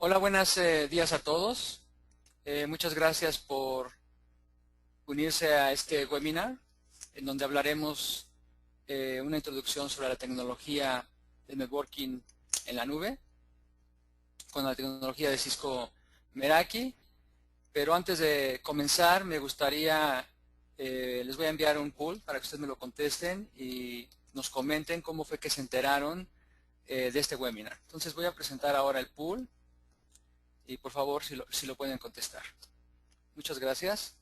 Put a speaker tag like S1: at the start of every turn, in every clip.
S1: Hola, buenos días a todos. Muchas gracias por unirse a este webinar en donde hablaremos una introducción sobre la tecnología de networking en la nube con la tecnología de Cisco Meraki. Pero antes de comenzar me gustaría, les voy a enviar un poll para que ustedes me lo contesten y nos comenten cómo fue que se enteraron de este webinar. Entonces voy a presentar ahora el poll. Y por favor, si lo pueden contestar. Muchas gracias.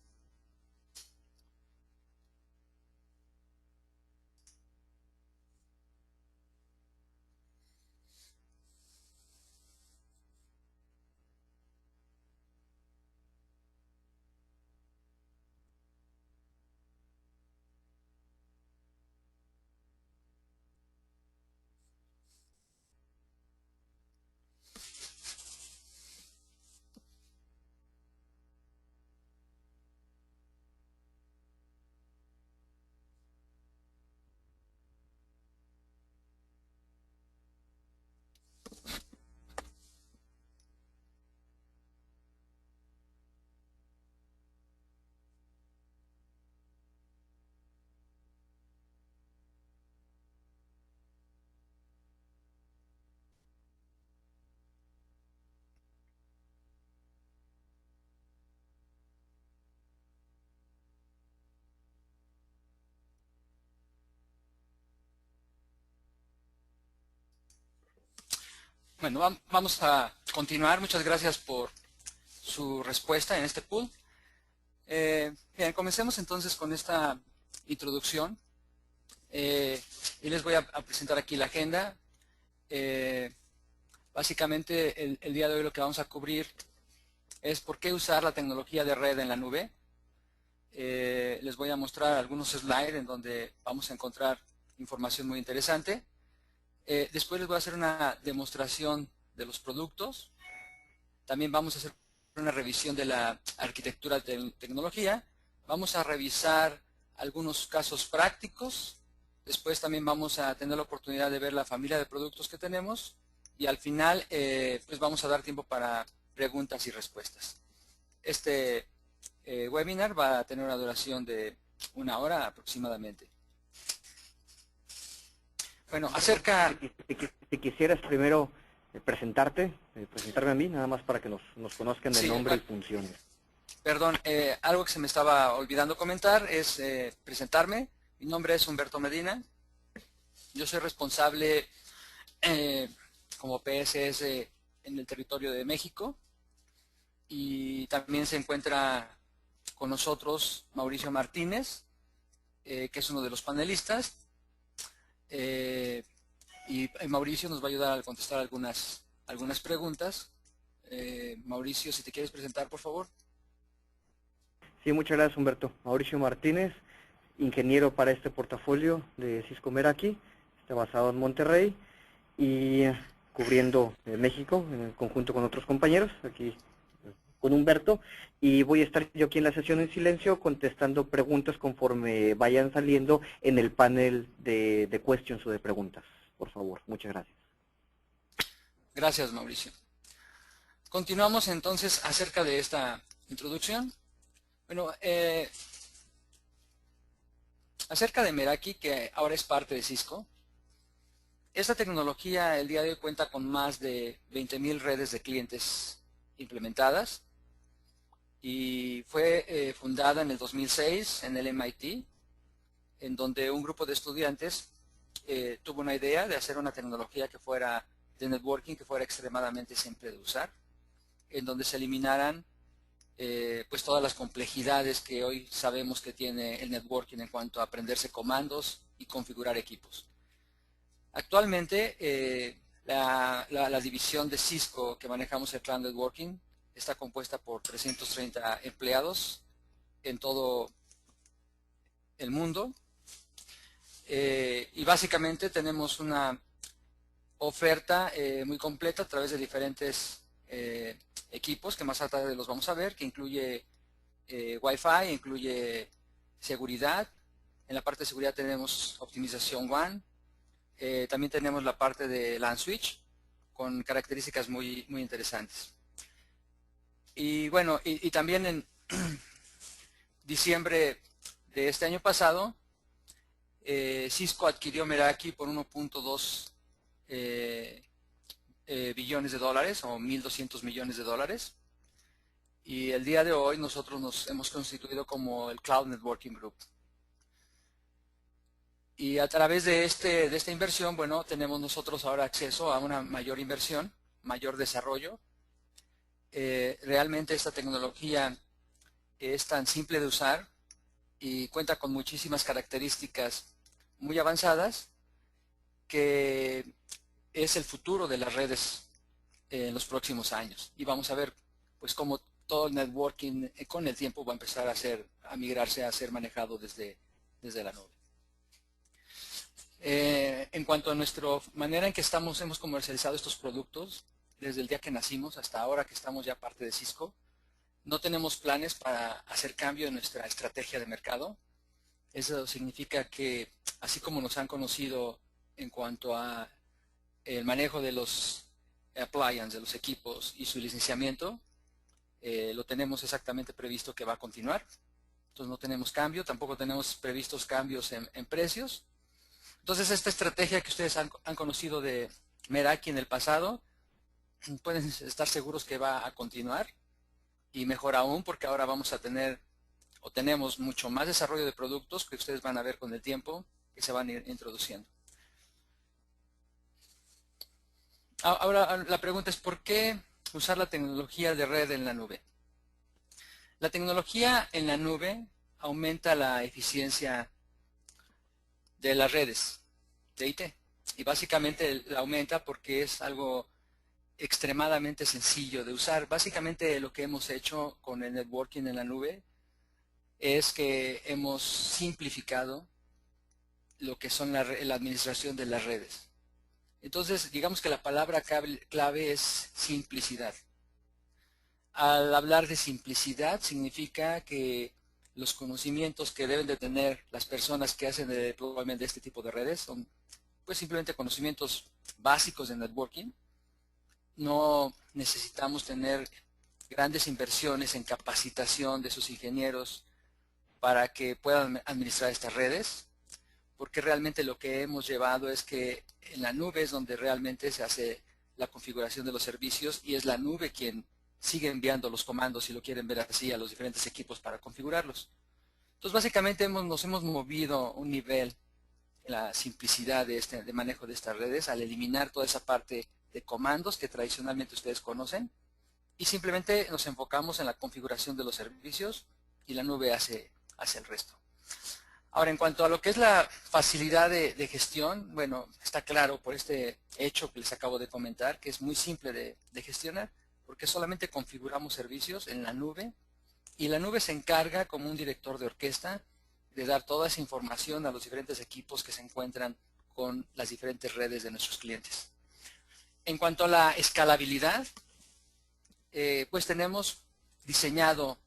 S1: Bueno, vamos a continuar. Muchas gracias por su respuesta en este poll. Bien, comencemos entonces con esta introducción. Y les voy a presentar aquí la agenda. Básicamente, el día de hoy lo que vamos a cubrir es por qué usar la tecnología de red en la nube. Les voy a mostrar algunos slides en donde vamos a encontrar información muy interesante. Después les voy a hacer una demostración de los productos. También vamos a hacer una revisión de la arquitectura de tecnología. Vamos a revisar algunos casos prácticos. Después también vamos a tener la oportunidad de ver la familia de productos que tenemos. Y al final, pues vamos a dar tiempo para preguntas y respuestas. Este webinar va a tener una duración de 1 hora aproximadamente. Bueno, acerca...
S2: Si quisieras primero presentarme a mí, nada más para que nos conozcan de
S1: Sí,
S2: nombre y
S1: bueno,
S2: funciones.
S1: perdón, algo que se me estaba olvidando comentar es presentarme. Mi nombre es Humberto Medina. Yo soy responsable como PSS en el territorio de México y también se encuentra con nosotros Mauricio Martínez, que es uno de los panelistas. Y Mauricio nos va a ayudar a contestar algunas preguntas. Mauricio, si te quieres presentar, por favor.
S2: Sí, muchas gracias, Humberto. Mauricio Martínez, ingeniero para este portafolio de Cisco Meraki, está basado en Monterrey y cubriendo México en conjunto con otros compañeros, aquí con Humberto, y voy a estar yo aquí en la sesión en silencio contestando preguntas conforme vayan saliendo en el panel de questions o de preguntas. Por favor, muchas gracias.
S1: Gracias, Mauricio. Continuamos entonces acerca de esta introducción. Bueno, acerca de Meraki, que ahora es parte de Cisco. Esta tecnología el día de hoy cuenta con más de 20,000 redes de clientes implementadas y fue fundada en el 2006 en el MIT, en donde un grupo de estudiantes tuvo una idea de hacer una tecnología que fuera de networking, que fuera extremadamente simple de usar, en donde se eliminaran pues todas las complejidades que hoy sabemos que tiene el networking en cuanto a aprenderse comandos y configurar equipos. Actualmente la división de Cisco que manejamos el Cloud Networking está compuesta por 330 empleados en todo el mundo y básicamente tenemos una oferta muy completa a través de diferentes equipos que más tarde los vamos a ver, que incluye Wi-Fi, incluye seguridad. En la parte de seguridad tenemos optimización WAN. También tenemos la parte de LAN switch con características muy interesantes. Y bueno, y también en diciembre de este año pasado, Cisco adquirió Meraki por 1.2 billones de dólares o 1.200 millones de dólares. Y el día de hoy nosotros nos hemos constituido como el Cloud Networking Group. Y a través de esta inversión, bueno, tenemos nosotros ahora acceso a una mayor inversión, mayor desarrollo. Realmente esta tecnología es tan simple de usar y cuenta con muchísimas características muy avanzadas que es el futuro de las redes en los próximos años. Y vamos a ver pues cómo todo el networking con el tiempo va a empezar a migrarse a ser manejado desde la nube. En cuanto a nuestra manera en que hemos comercializado estos productos, desde el día que nacimos hasta ahora que estamos ya parte de Cisco, no tenemos planes para hacer cambio en nuestra estrategia de mercado. Eso significa que así como nos han conocido en cuanto a el manejo de los appliances, de los equipos y su licenciamiento, lo tenemos exactamente previsto que va a continuar. Entonces no tenemos cambio, tampoco tenemos previstos cambios en precios. Entonces esta estrategia que ustedes han conocido de Meraki en el pasado, pueden estar seguros que va a continuar y mejor aún porque ahora vamos a tener o tenemos mucho más desarrollo de productos que ustedes van a ver con el tiempo que se van a ir introduciendo. Ahora la pregunta es ¿por qué usar la tecnología de red en la nube? La tecnología en la nube aumenta la eficiencia de las redes de IT y básicamente la aumenta porque es algo extremadamente sencillo de usar. Básicamente lo que hemos hecho con el networking en la nube es que hemos simplificado lo que son la administración de las redes. Entonces, digamos que la palabra clave es simplicidad. Al hablar de simplicidad significa que los conocimientos que deben de tener las personas que hacen el deployment de este tipo de redes son pues simplemente conocimientos básicos de networking. No necesitamos tener grandes inversiones en capacitación de sus ingenieros para que puedan administrar estas redes, porque realmente lo que hemos llevado es que en la nube es donde realmente se hace la configuración de los servicios y es la nube quien sigue enviando los comandos, si lo quieren ver así, a los diferentes equipos para configurarlos. Entonces básicamente nos hemos movido un nivel en la simplicidad de manejo de estas redes al eliminar toda esa parte de comandos que tradicionalmente ustedes conocen y simplemente nos enfocamos en la configuración de los servicios y la nube hace el resto. Ahora, en cuanto a lo que es la facilidad de gestión, bueno, está claro por este hecho que les acabo de comentar, que es muy simple de gestionar, porque solamente configuramos servicios en la nube y la nube se encarga como un director de orquesta de dar toda esa información a los diferentes equipos que se encuentran con las diferentes redes de nuestros clientes. En cuanto a la escalabilidad, pues tenemos diseñado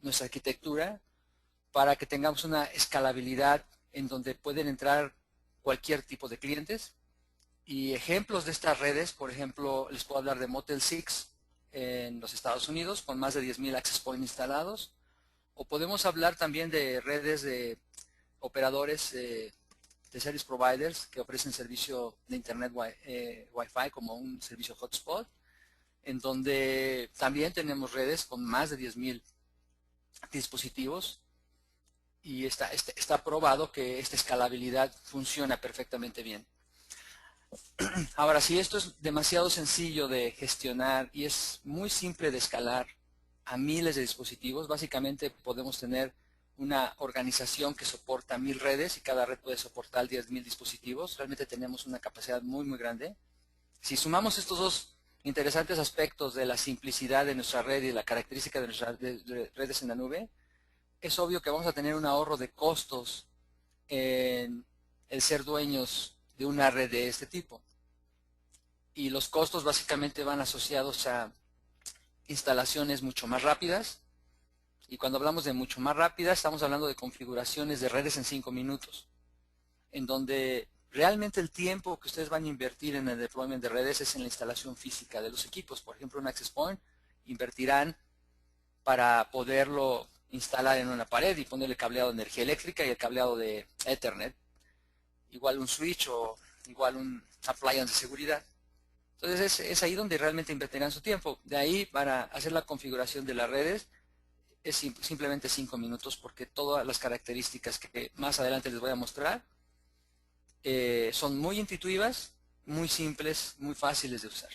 S1: nuestra arquitectura para que tengamos una escalabilidad en donde pueden entrar cualquier tipo de clientes. Y ejemplos de estas redes, por ejemplo, les puedo hablar de Motel 6 en los Estados Unidos con más de 10,000 access points instalados. O podemos hablar también de redes de operadores de service providers que ofrecen servicio de internet Wi-Fi como un servicio hotspot, en donde también tenemos redes con más de 10,000 dispositivos y está probado que esta escalabilidad funciona perfectamente bien. Ahora, si esto es demasiado sencillo de gestionar y es muy simple de escalar a miles de dispositivos, básicamente podemos tener una organización que soporta 1,000 redes y cada red puede soportar 10,000 dispositivos. Realmente tenemos una capacidad muy, muy grande. Si sumamos estos dos interesantes aspectos de la simplicidad de nuestra red y la característica de nuestras redes en la nube, es obvio que vamos a tener un ahorro de costos en el ser dueños de una red de este tipo. Y los costos básicamente van asociados a instalaciones mucho más rápidas. Y cuando hablamos de mucho más rápidas, estamos hablando de configuraciones de redes en 5 minutos, en donde realmente el tiempo que ustedes van a invertir en el deployment de redes es en la instalación física de los equipos. Por ejemplo, un access point invertirán para poderlo instalar en una pared y ponerle cableado de energía eléctrica y el cableado de Ethernet, igual un switch o igual un appliance de seguridad. Entonces es ahí donde realmente invertirán su tiempo. De ahí, para hacer la configuración de las redes, es simplemente 5 minutos, porque todas las características que más adelante les voy a mostrar son muy intuitivas, muy simples, muy fáciles de usar.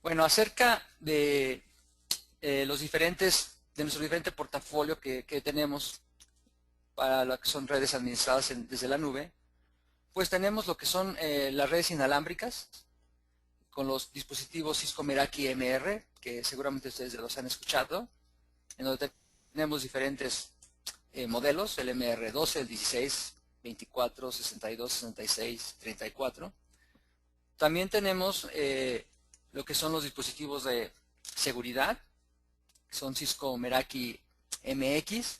S1: Bueno, acerca de nuestro diferente portafolio que tenemos para lo que son redes administradas desde la nube, pues tenemos lo que son las redes inalámbricas con los dispositivos Cisco Meraki MR, que seguramente ustedes los han escuchado, en donde tenemos diferentes modelos, el MR12, el 16, 24, 62, 66, 34. También tenemos lo que son los dispositivos de seguridad, que son Cisco Meraki MX,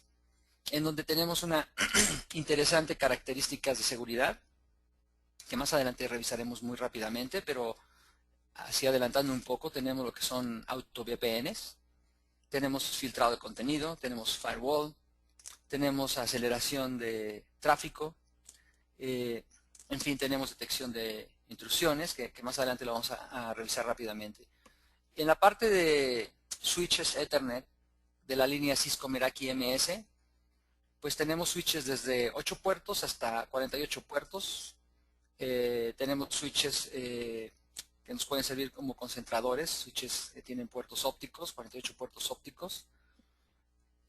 S1: en donde tenemos una interesante características de seguridad, que más adelante revisaremos muy rápidamente, pero así adelantando un poco, tenemos lo que son auto VPNs, tenemos filtrado de contenido, tenemos firewall, tenemos aceleración de tráfico, en fin, tenemos detección de intrusiones, que más adelante lo vamos a revisar rápidamente. En la parte de switches Ethernet de la línea Cisco Meraki MS, pues tenemos switches desde 8 puertos hasta 48 puertos. Tenemos switches que nos pueden servir como concentradores, switches que tienen puertos ópticos, 48 puertos ópticos,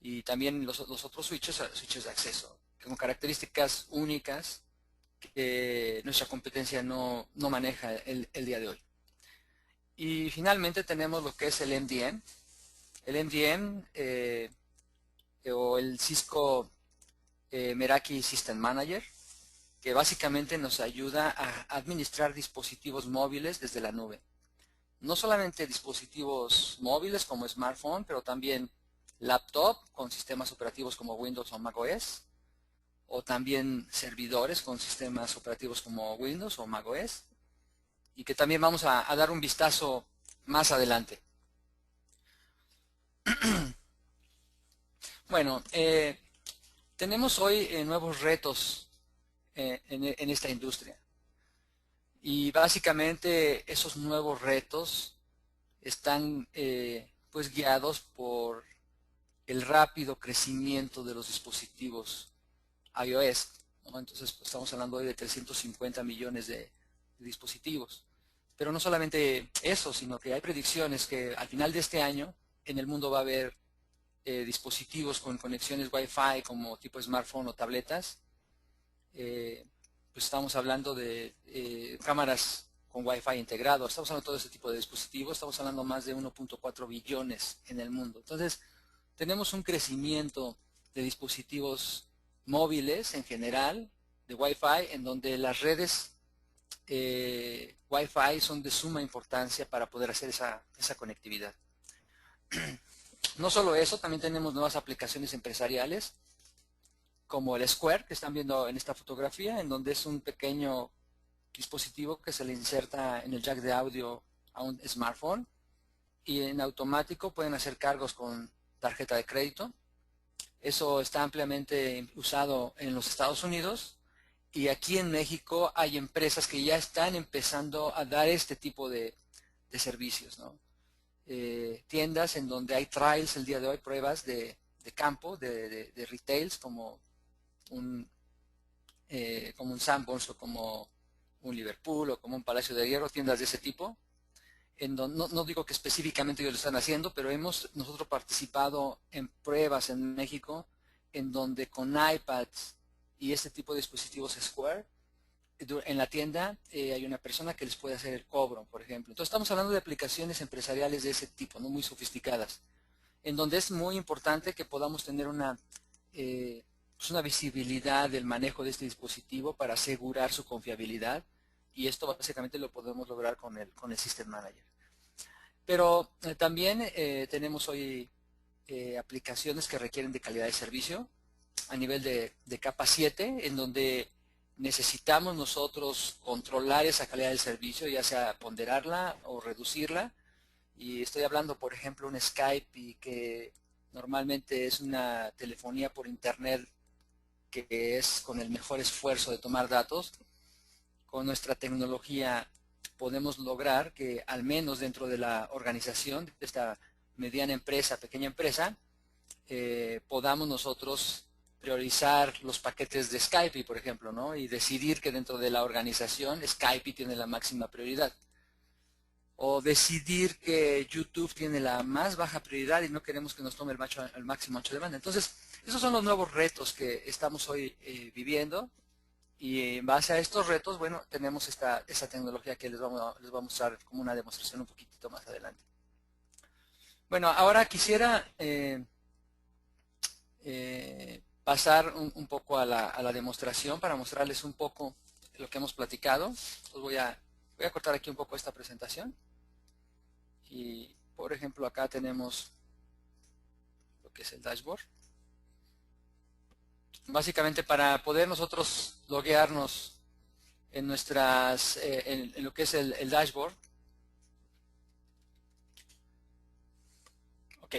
S1: y también los otros switches de acceso, con características únicas que nuestra competencia no maneja el día de hoy. Y finalmente tenemos lo que es el MDM. El MDM o el Cisco Meraki System Manager, que básicamente nos ayuda a administrar dispositivos móviles desde la nube. No solamente dispositivos móviles como smartphone, pero también laptop con sistemas operativos como Windows o macOS, o también servidores con sistemas operativos como Windows o macOS, y que también vamos a dar un vistazo más adelante. Bueno, tenemos hoy nuevos retos en esta industria, y básicamente esos nuevos retos están pues guiados por el rápido crecimiento de los dispositivos iOS, ¿no? Entonces pues, estamos hablando hoy de 350 millones de dispositivos. Pero no solamente eso, sino que hay predicciones que al final de este año en el mundo va a haber dispositivos con conexiones Wi-Fi como tipo smartphone o tabletas. Pues estamos hablando de cámaras con Wi-Fi integrado, estamos hablando de todo ese tipo de dispositivos, estamos hablando más de 1.4 billones en el mundo. Entonces, tenemos un crecimiento de dispositivos móviles en general, de Wi-Fi, en donde las redes Wi-Fi son de suma importancia para poder hacer esa conectividad. No solo eso, también tenemos nuevas aplicaciones empresariales, como el Square, que están viendo en esta fotografía, en donde es un pequeño dispositivo que se le inserta en el jack de audio a un smartphone, y en automático pueden hacer cargos con tarjeta de crédito. Eso está ampliamente usado en los Estados Unidos, y aquí en México hay empresas que ya están empezando a dar este tipo de servicios, ¿no? Tiendas en donde hay trials el día de hoy, pruebas de campo, de retails, como un Sanborns o como un Liverpool o como un Palacio de Hierro, tiendas de ese tipo, en donde, no digo que específicamente ellos lo están haciendo, pero hemos nosotros participado en pruebas en México en donde con iPads y este tipo de dispositivos Square en la tienda hay una persona que les puede hacer el cobro, por ejemplo. Entonces estamos hablando de aplicaciones empresariales de ese tipo, no muy sofisticadas, en donde es muy importante que podamos tener pues una visibilidad del manejo de este dispositivo para asegurar su confiabilidad, y esto básicamente lo podemos lograr con el System Manager. Pero también tenemos hoy aplicaciones que requieren de calidad de servicio a nivel de capa 7, en donde necesitamos nosotros controlar esa calidad del servicio, ya sea ponderarla o reducirla. Y estoy hablando, por ejemplo, un Skype y que normalmente es una telefonía por internet que es con el mejor esfuerzo de tomar datos. Con nuestra tecnología podemos lograr que al menos dentro de la organización, de esta mediana empresa, pequeña empresa, podamos nosotros priorizar los paquetes de Skype, por ejemplo, ¿no? Y decidir que dentro de la organización Skype tiene la máxima prioridad. O decidir que YouTube tiene la más baja prioridad y no queremos que nos tome el máximo ancho de banda. Entonces, esos son los nuevos retos que estamos hoy viviendo. Y en base a estos retos, bueno, tenemos esta tecnología que les vamos a mostrar como una demostración un poquitito más adelante. Bueno, ahora quisiera pasar un poco a la demostración para mostrarles un poco lo que hemos platicado. Entonces voy a cortar aquí un poco esta presentación. Y, por ejemplo, acá tenemos lo que es el dashboard. Básicamente para poder nosotros loguearnos en nuestras, en lo que es el dashboard. Ok.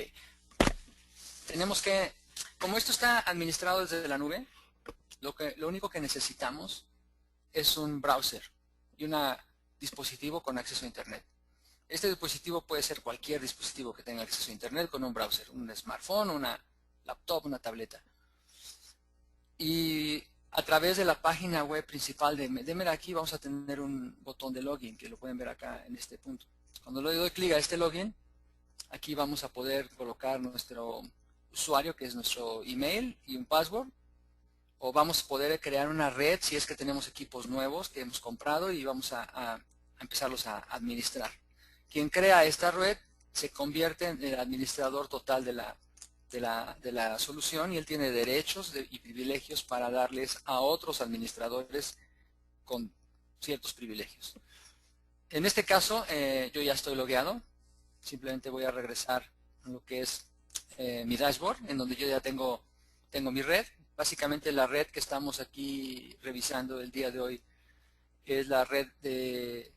S1: Tenemos que, como esto está administrado desde la nube, lo único que necesitamos es un browser y un dispositivo con acceso a internet. Este dispositivo puede ser cualquier dispositivo que tenga acceso a internet con un browser, un smartphone, una laptop, una tableta. Y a través de la página web principal de Meraki vamos a tener un botón de login que lo pueden ver acá en este punto. Cuando le doy clic a este login, aquí vamos a poder colocar nuestro usuario, que es nuestro email y un password, o vamos a poder crear una red si es que tenemos equipos nuevos que hemos comprado y vamos a empezarlos a administrar. Quien crea esta red se convierte en el administrador total de la solución y él tiene derechos y privilegios para darles a otros administradores con ciertos privilegios. En este caso, yo ya estoy logueado. Simplemente voy a regresar a lo que es mi dashboard, en donde yo ya tengo mi red. Básicamente la red que estamos aquí revisando el día de hoy es la red de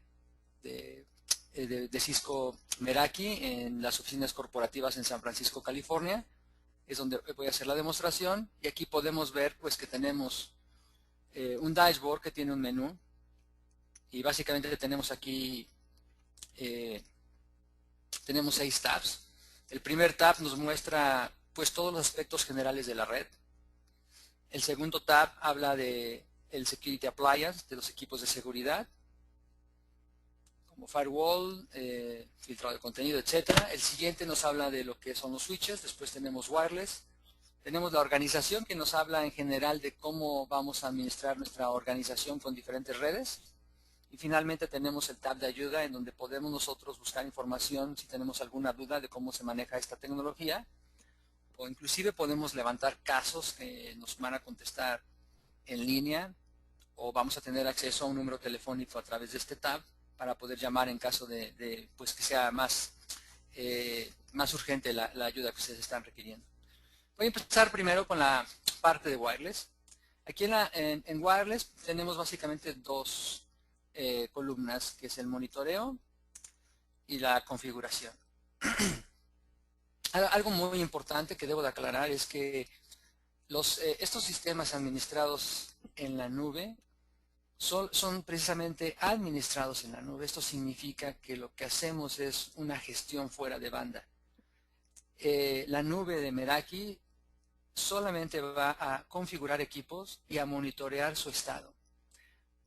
S1: Cisco Meraki en las oficinas corporativas en San Francisco, California. Es donde voy a hacer la demostración y aquí podemos ver pues que tenemos un dashboard que tiene un menú y básicamente tenemos aquí tenemos 6 tabs. El primer tab nos muestra pues todos los aspectos generales de la red. El segundo tab habla de el Security Appliance, de los equipos de seguridad, como firewall, filtrado de contenido, etcétera. El siguiente nos habla de lo que son los switches, después tenemos wireless. Tenemos la organización que nos habla en general de cómo vamos a administrar nuestra organización con diferentes redes. Y finalmente tenemos el tab de ayuda en donde podemos nosotros buscar información si tenemos alguna duda de cómo se maneja esta tecnología. O inclusive podemos levantar casos que nos van a contestar en línea o vamos a tener acceso a un número telefónico a través de este tab para poder llamar en caso de pues que sea más urgente la ayuda que ustedes están requiriendo. Voy a empezar primero con la parte de wireless. Aquí en wireless tenemos básicamente dos columnas, que es el monitoreo y la configuración. Algo muy importante que debo de aclarar es que estos sistemas administrados en la nube son precisamente administrados en la nube. Esto significa que lo que hacemos es una gestión fuera de banda. La nube de Meraki solamente va a configurar equipos y a monitorear su estado.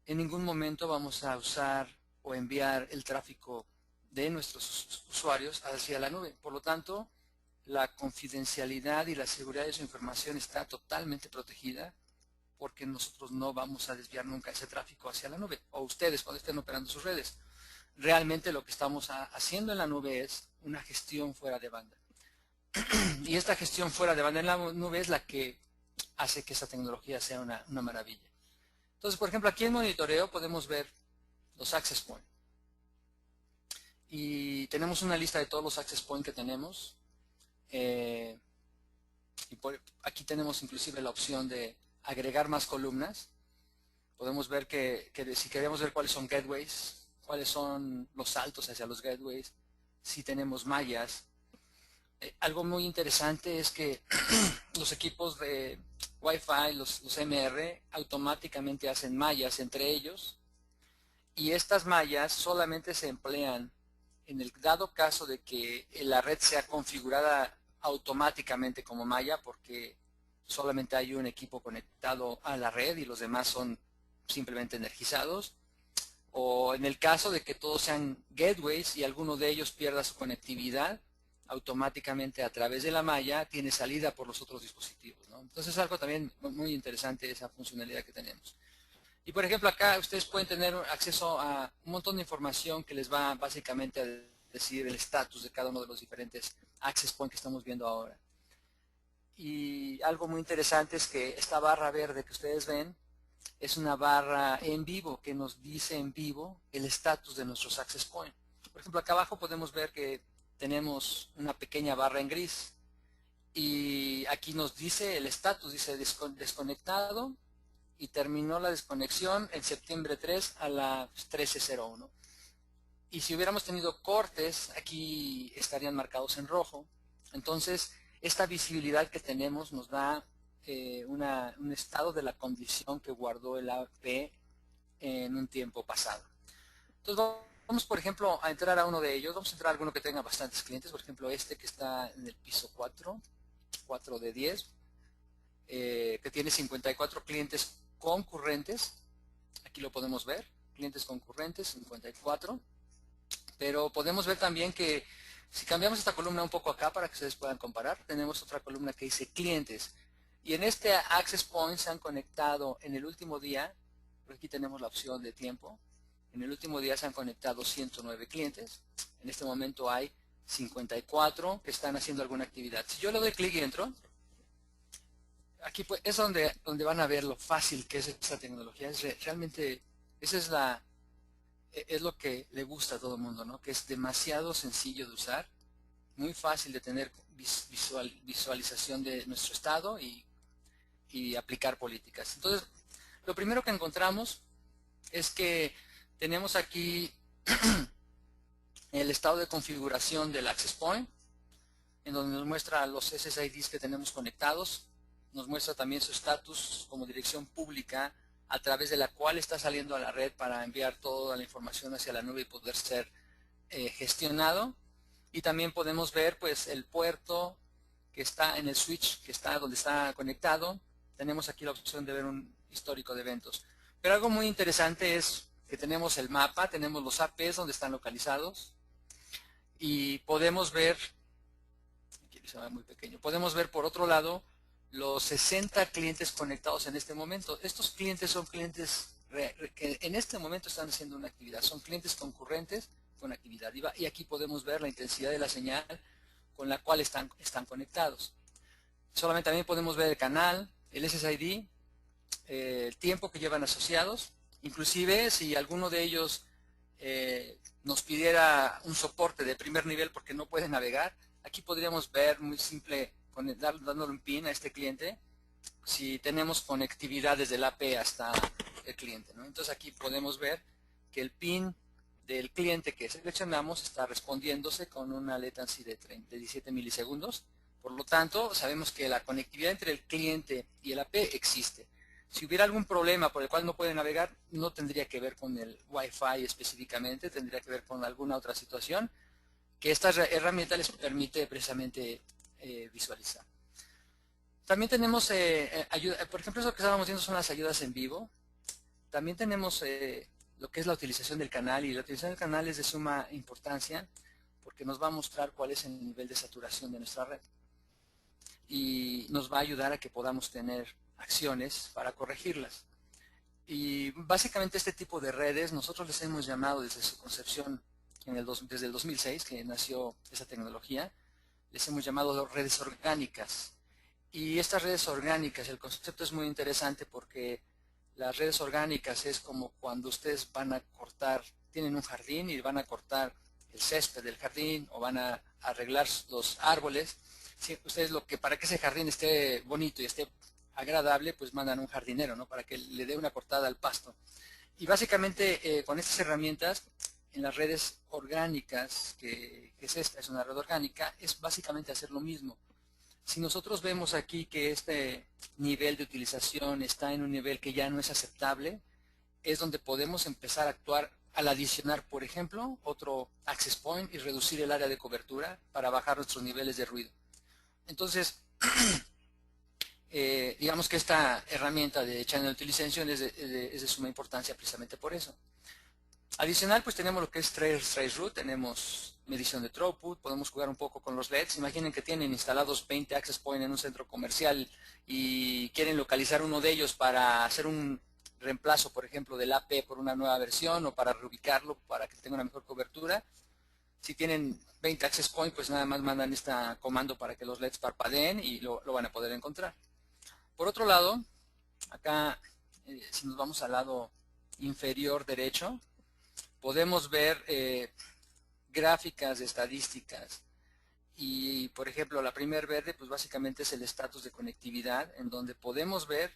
S1: En ningún momento vamos a usar o enviar el tráfico de nuestros usuarios hacia la nube. Por lo tanto, la confidencialidad y la seguridad de su información está totalmente protegida porque nosotros no vamos a desviar nunca ese tráfico hacia la nube, o ustedes cuando estén operando sus redes. Realmente lo que estamos haciendo en la nube es una gestión fuera de banda. Y esta gestión fuera de banda en la nube es la que hace que esta tecnología sea una maravilla. Entonces, por ejemplo, aquí en monitoreo podemos ver los access points. Y tenemos una lista de todos los access points que tenemos. Aquí tenemos inclusive la opción de agregar más columnas. Podemos ver que si queremos ver cuáles son gateways, cuáles son los saltos hacia los gateways, si tenemos mallas. Algo muy interesante es que los equipos de Wi-Fi, los MR, automáticamente hacen mallas entre ellos, y estas mallas solamente se emplean en el dado caso de que la red sea configurada automáticamente como malla, porque solamente hay un equipo conectado a la red y los demás son simplemente energizados, o en el caso de que todos sean gateways y alguno de ellos pierda su conectividad, automáticamente a través de la malla tiene salida por los otros dispositivos, ¿no? Entonces es algo también muy interesante esa funcionalidad que tenemos. Y por ejemplo acá ustedes pueden tener acceso a un montón de información que les va básicamente a decir el estatus de cada uno de los diferentes access points que estamos viendo ahora. Y algo muy interesante es que esta barra verde que ustedes ven es una barra en vivo que nos dice en vivo el estatus de nuestros access points. Por ejemplo, acá abajo podemos ver que tenemos una pequeña barra en gris y aquí nos dice el estatus, dice desconectado, y terminó la desconexión el septiembre 3 a las 13:01. Y si hubiéramos tenido cortes, aquí estarían marcados en rojo. Entonces, esta visibilidad que tenemos nos da un estado de la condición que guardó el AP en un tiempo pasado. Entonces, vamos, por ejemplo, a entrar a uno de ellos. Vamos a entrar a alguno que tenga bastantes clientes. Por ejemplo, este que está en el piso 4, 4 de 10, que tiene 54 clientes concurrentes. Aquí lo podemos ver, clientes concurrentes, 54. Pero podemos ver también que si cambiamos esta columna un poco acá para que ustedes puedan comparar, tenemos otra columna que dice clientes. Y en este Access Point se han conectado en el último día, por aquí tenemos la opción de tiempo, en el último día se han conectado 109 clientes. En este momento hay 54 que están haciendo alguna actividad. Si yo le doy clic y entro, aquí pues, es donde van a ver lo fácil que es esta tecnología. Realmente, esa es lo que le gusta a todo el mundo, ¿no? Que es demasiado sencillo de usar, muy fácil de tener visualización de nuestro estado y aplicar políticas. Entonces, lo primero que encontramos es que tenemos aquí el estado de configuración del Access Point, en donde nos muestra los SSIDs que tenemos conectados, nos muestra también su estatus como dirección pública a través de la cual está saliendo a la red para enviar toda la información hacia la nube y poder ser gestionado. Y también podemos ver pues el puerto que está en el switch, que está donde está conectado. Tenemos aquí la opción de ver un histórico de eventos. Pero algo muy interesante es que tenemos el mapa, tenemos los APs donde están localizados y podemos ver, aquí se ve muy pequeño, podemos ver por otro lado los 60 clientes conectados en este momento. Estos clientes son clientes que en este momento están haciendo una actividad, son clientes concurrentes con actividad. Y aquí podemos ver la intensidad de la señal con la cual están conectados. Solamente también podemos ver el canal, el SSID, el tiempo que llevan asociados, inclusive si alguno de ellos nos pidiera un soporte de primer nivel porque no puede navegar, aquí podríamos ver muy simple, dándole un pin a este cliente, si tenemos conectividad desde el AP hasta el cliente, ¿no? Entonces aquí podemos ver que el pin del cliente que seleccionamos está respondiéndose con una latency de 17 milisegundos. Por lo tanto, sabemos que la conectividad entre el cliente y el AP existe. Si hubiera algún problema por el cual no puede navegar, no tendría que ver con el Wi-Fi específicamente, tendría que ver con alguna otra situación que esta herramienta les permite precisamente visualizar. También tenemos ayuda, por ejemplo, eso que estábamos viendo son las ayudas en vivo. También tenemos lo que es la utilización del canal, y la utilización del canal es de suma importancia porque nos va a mostrar cuál es el nivel de saturación de nuestra red y nos va a ayudar a que podamos tener acciones para corregirlas. Y básicamente este tipo de redes nosotros les hemos llamado desde su concepción desde el 2006 que nació esa tecnología, les hemos llamado redes orgánicas. Y estas redes orgánicas, el concepto es muy interesante porque las redes orgánicas es como cuando ustedes van a cortar, tienen un jardín y van a cortar el césped del jardín o van a arreglar los árboles. Sí, ustedes para que ese jardín esté bonito y esté agradable, pues mandan un jardinero, ¿no? Para que le dé una cortada al pasto. Y básicamente con estas herramientas, en las redes orgánicas, que es esta, es una red orgánica, es básicamente hacer lo mismo. Si nosotros vemos aquí que este nivel de utilización está en un nivel que ya no es aceptable, es donde podemos empezar a actuar al adicionar, por ejemplo, otro access point y reducir el área de cobertura para bajar nuestros niveles de ruido. Entonces, digamos que esta herramienta de Channel Utilization es de suma importancia precisamente por eso. Adicional, pues tenemos lo que es traceroute, tenemos medición de throughput, podemos jugar un poco con los LEDs. Imaginen que tienen instalados 20 access point en un centro comercial y quieren localizar uno de ellos para hacer un reemplazo, por ejemplo, del AP por una nueva versión o para reubicarlo para que tenga una mejor cobertura. Si tienen 20 access point, pues nada más mandan este comando para que los LEDs parpadeen y lo van a poder encontrar. Por otro lado, acá, si nos vamos al lado inferior derecho, podemos ver gráficas de estadísticas y, por ejemplo, la primer verde, pues básicamente es el estatus de conectividad, en donde podemos ver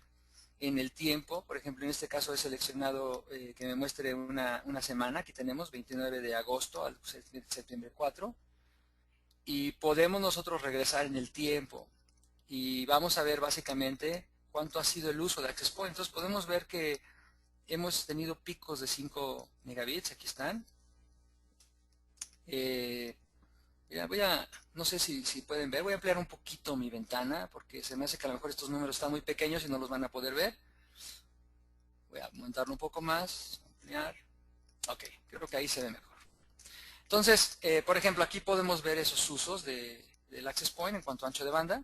S1: en el tiempo, por ejemplo, en este caso he seleccionado que me muestre una semana, aquí tenemos 29 de agosto al septiembre 4, y podemos nosotros regresar en el tiempo y vamos a ver básicamente cuánto ha sido el uso de Access Point. Entonces podemos ver que hemos tenido picos de 5 megabits, aquí están. No sé si pueden ver, voy a ampliar un poquito mi ventana porque se me hace que a lo mejor estos números están muy pequeños y no los van a poder ver. Voy a aumentarlo un poco más, ampliar. Ok, creo que ahí se ve mejor. Entonces, por ejemplo, aquí podemos ver esos usos del Access Point en cuanto a ancho de banda.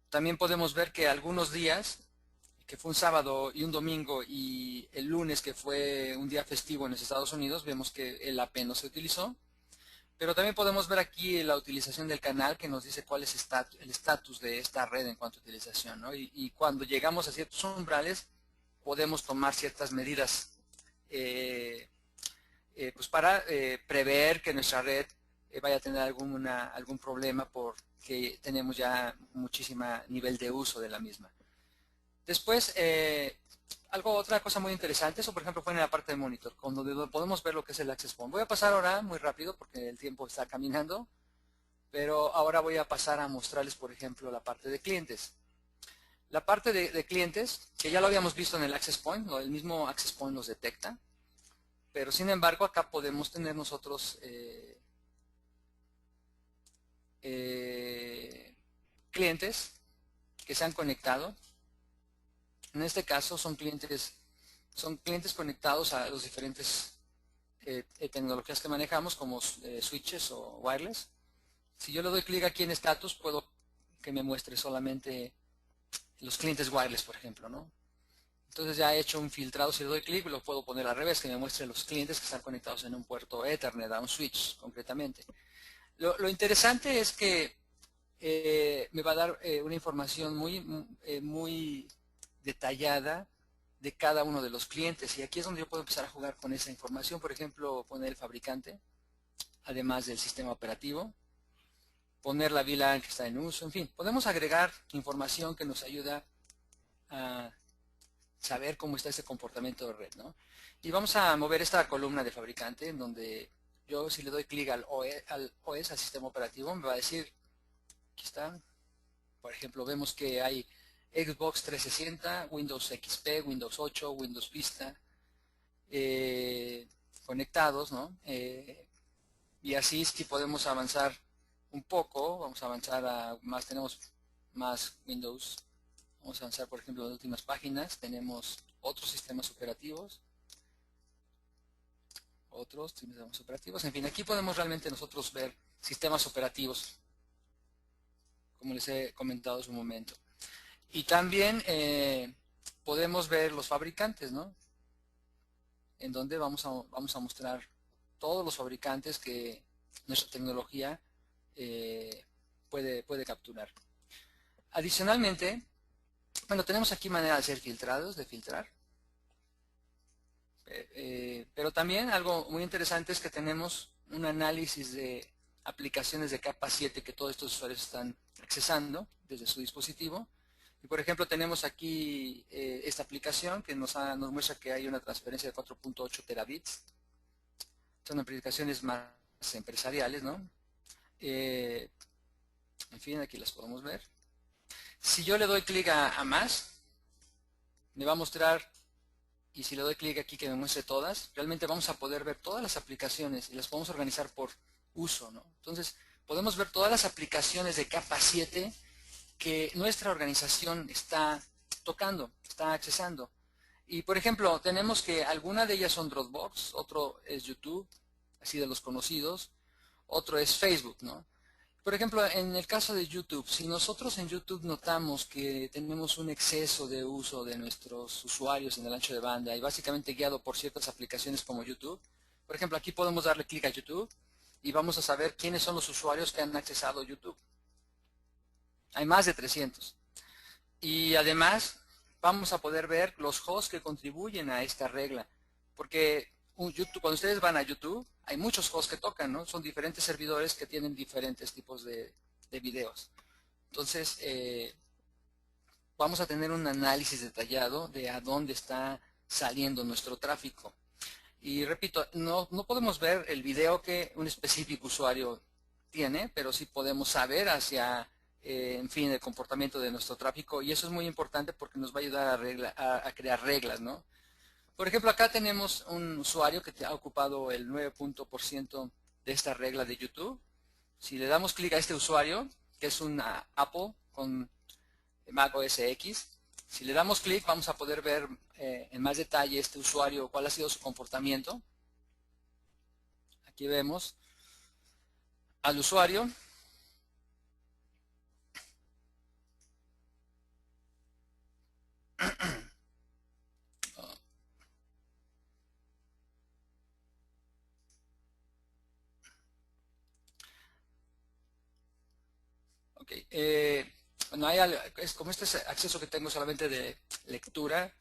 S1: También podemos ver que algunos días, que fue un sábado y un domingo, y el lunes, que fue un día festivo en los Estados Unidos, vemos que el AP no se utilizó. Pero también podemos ver aquí la utilización del canal, que nos dice cuál es el estatus de esta red en cuanto a utilización, ¿no? Y cuando llegamos a ciertos umbrales, podemos tomar ciertas medidas pues para prever que nuestra red vaya a tener algún problema porque tenemos ya muchísimo nivel de uso de la misma. Después, otra cosa muy interesante, eso por ejemplo fue en la parte de monitor, donde podemos ver lo que es el access point. Voy a pasar ahora muy rápido porque el tiempo está caminando, pero ahora voy a pasar a mostrarles, por ejemplo, la parte de clientes. La parte de clientes, que ya lo habíamos visto en el access point, el mismo access point los detecta, pero sin embargo acá podemos tener nosotros clientes que se han conectado. En este caso son clientes conectados a los diferentes tecnologías que manejamos, como switches o wireless. Si yo le doy clic aquí en status, puedo que me muestre solamente los clientes wireless, por ejemplo, ¿no? Entonces ya he hecho un filtrado. Si le doy clic, lo puedo poner al revés, que me muestre los clientes que están conectados en un puerto Ethernet, a un switch concretamente. Lo interesante es que me va a dar una información muy detallada de cada uno de los clientes, y aquí es donde yo puedo empezar a jugar con esa información. Por ejemplo, poner el fabricante, además del sistema operativo, poner la VLAN que está en uso, en fin, podemos agregar información que nos ayuda a saber cómo está ese comportamiento de red, ¿no? Y vamos a mover esta columna de fabricante, en donde yo, si le doy clic al OS, al sistema operativo, me va a decir, aquí está, por ejemplo, vemos que hay Xbox 360, Windows XP, Windows 8, Windows Vista conectados, ¿no? Y así sí podemos avanzar un poco, vamos a avanzar a más, tenemos más Windows, vamos a avanzar, por ejemplo, en las últimas páginas, tenemos otros sistemas operativos, en fin, aquí podemos realmente nosotros ver sistemas operativos, como les he comentado hace un momento. Y también podemos ver los fabricantes, ¿no? En donde vamos a mostrar todos los fabricantes que nuestra tecnología puede capturar. Adicionalmente, bueno, tenemos aquí manera de hacer filtrados, de filtrar. Pero también algo muy interesante es que tenemos un análisis de aplicaciones de capa 7 que todos estos usuarios están accesando desde su dispositivo. Y por ejemplo tenemos aquí esta aplicación que nos muestra que hay una transferencia de 4.8 terabits. Son aplicaciones más empresariales, ¿no? En fin, aquí las podemos ver. Si yo le doy clic a más, me va a mostrar, y si le doy clic aquí que me muestre todas, realmente vamos a poder ver todas las aplicaciones y las podemos organizar por uso, ¿no? Entonces, podemos ver todas las aplicaciones de capa 7 que nuestra organización está tocando, está accesando. Y por ejemplo, tenemos que algunas de ellas son Dropbox, otro es YouTube, así de los conocidos, otro es Facebook, ¿no? Por ejemplo, en el caso de YouTube, si nosotros en YouTube notamos que tenemos un exceso de uso de nuestros usuarios en el ancho de banda y básicamente guiado por ciertas aplicaciones como YouTube, por ejemplo, aquí podemos darle clic a YouTube y vamos a saber quiénes son los usuarios que han accesado YouTube. Hay más de 300. Y además vamos a poder ver los hosts que contribuyen a esta regla. Porque cuando ustedes van a YouTube, hay muchos hosts que tocan, ¿no? Son diferentes servidores que tienen diferentes tipos de videos. Entonces, vamos a tener un análisis detallado de a dónde está saliendo nuestro tráfico. Y repito, no podemos ver el video que un específico usuario tiene, pero sí podemos saber hacia, en fin, el comportamiento de nuestro tráfico. Y eso es muy importante porque nos va a ayudar a crear reglas, ¿no? Por ejemplo, acá tenemos un usuario que ha ocupado el 9% de esta regla de YouTube. Si le damos clic a este usuario, que es una Apple con Mac OS X, si le damos clic vamos a poder ver en más detalle este usuario, cuál ha sido su comportamiento. Aquí vemos al usuario. Ok, bueno, como este es acceso que tengo solamente de lectura,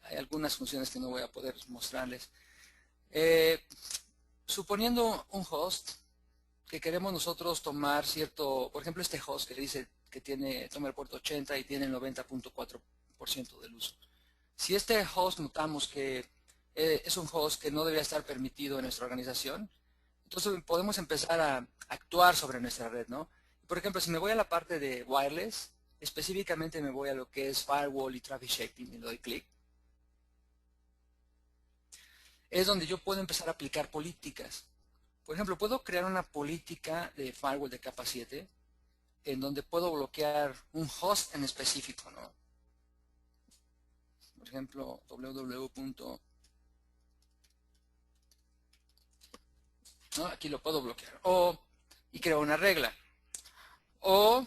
S1: hay algunas funciones que no voy a poder mostrarles. Suponiendo un host que queremos nosotros tomar cierto, por ejemplo este host que dice que toma el puerto 80 y tiene el 90.4% del uso. Si este host notamos que es un host que no debería estar permitido en nuestra organización, entonces podemos empezar a actuar sobre nuestra red, ¿no? Por ejemplo, si me voy a la parte de wireless, específicamente me voy a lo que es firewall y traffic shaping y le doy clic, es donde yo puedo empezar a aplicar políticas. Por ejemplo, puedo crear una política de firewall de capa 7 en donde puedo bloquear un host en específico, ¿no? Por ejemplo, www. ¿No? Aquí lo puedo bloquear. Y creo una regla. O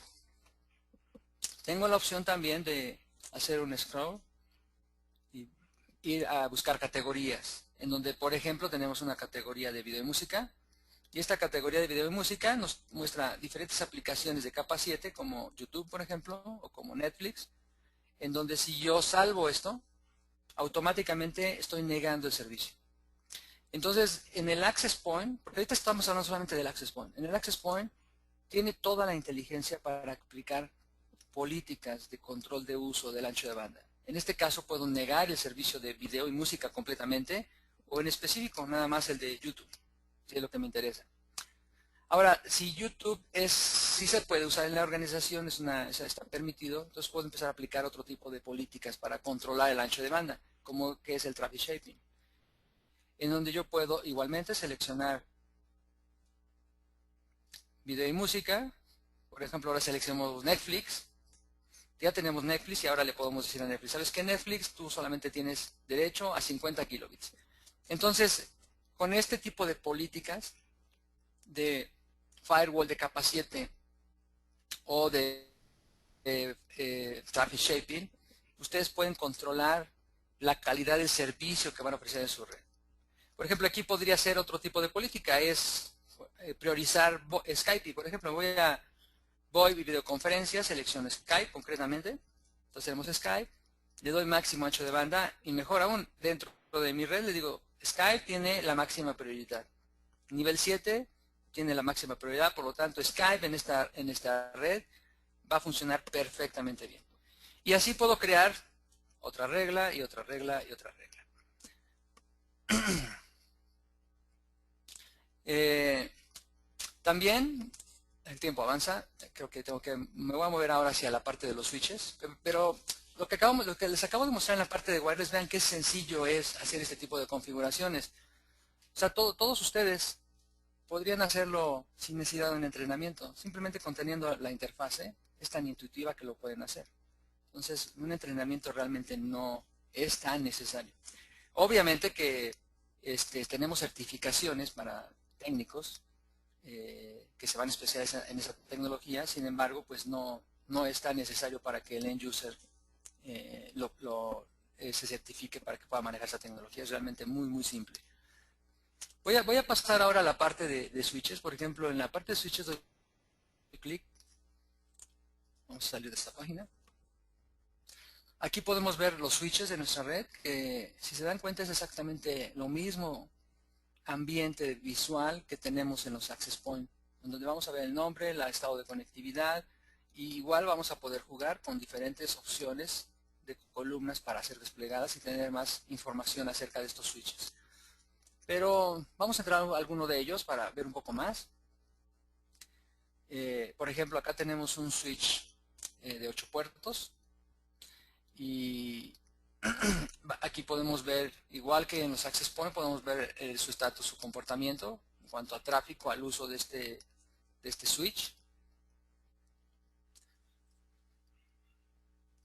S1: tengo la opción también de hacer un scroll y ir a buscar categorías, en donde, por ejemplo, tenemos una categoría de video y música. Y esta categoría de video y música nos muestra diferentes aplicaciones de capa 7, como YouTube, por ejemplo, o como Netflix, en donde si yo salvo esto, automáticamente estoy negando el servicio. Entonces, en el Access Point, porque ahorita estamos hablando solamente del Access Point, en el Access Point tiene toda la inteligencia para aplicar políticas de control de uso del ancho de banda. En este caso puedo negar el servicio de video y música completamente, o en específico nada más el de YouTube, si es lo que me interesa. Ahora, si YouTube sí se puede usar en la organización, está permitido, entonces puedo empezar a aplicar otro tipo de políticas para controlar el ancho de banda, como que es el traffic shaping, en donde yo puedo igualmente seleccionar video y música. Por ejemplo, ahora seleccionamos Netflix. Ya tenemos Netflix y ahora le podemos decir a Netflix, ¿sabes qué, Netflix? Tú solamente tienes derecho a 50 kilobits. Entonces, con este tipo de políticas de firewall de capa 7 o de traffic shaping, ustedes pueden controlar la calidad del servicio que van a ofrecer en su red. Por ejemplo, aquí podría ser otro tipo de política, es priorizar Skype. Por ejemplo, voy a videoconferencia, selecciono Skype concretamente, entonces tenemos Skype, le doy máximo ancho de banda y mejor aún, dentro de mi red le digo, Skype tiene la máxima prioridad. Nivel 7 tiene la máxima prioridad, por lo tanto Skype en esta red va a funcionar perfectamente bien. Y así puedo crear otra regla y otra regla y otra regla. También el tiempo avanza, creo que me voy a mover ahora hacia la parte de los switches, pero lo que les acabo de mostrar en la parte de wireless, vean qué sencillo es hacer este tipo de configuraciones. O sea, todos ustedes podrían hacerlo sin necesidad de un entrenamiento, simplemente conteniendo la interfase, es tan intuitiva que lo pueden hacer. Entonces, un entrenamiento realmente no es tan necesario. Obviamente que tenemos certificaciones para técnicos que se van a especializar en esa tecnología, sin embargo, pues no es tan necesario para que el end user se certifique para que pueda manejar esa tecnología. Es realmente muy simple. Voy a pasar ahora a la parte de switches. Por ejemplo, en la parte de switches doy clic. Vamos a salir de esta página. Aquí podemos ver los switches de nuestra red, que si se dan cuenta es exactamente lo mismo ambiente visual que tenemos en los access point, donde vamos a ver el nombre, el estado de conectividad, y igual vamos a poder jugar con diferentes opciones de columnas para ser desplegadas y tener más información acerca de estos switches. Pero vamos a entrar a alguno de ellos para ver un poco más. Por ejemplo, acá tenemos un switch de 8 puertos y aquí podemos ver, igual que en los access point, podemos ver su estatus, su comportamiento en cuanto a tráfico, al uso de este switch.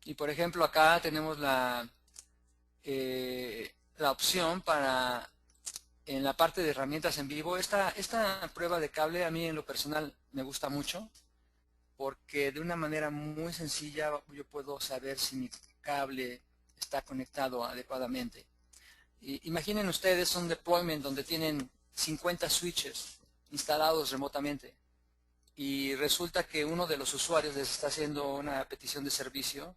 S1: Y por ejemplo, acá tenemos la opción para, en la parte de herramientas en vivo, esta prueba de cable a mí en lo personal me gusta mucho, porque de una manera muy sencilla yo puedo saber si mi cable está conectado adecuadamente. Imaginen ustedes un deployment donde tienen 50 switches instalados remotamente y resulta que uno de los usuarios les está haciendo una petición de servicio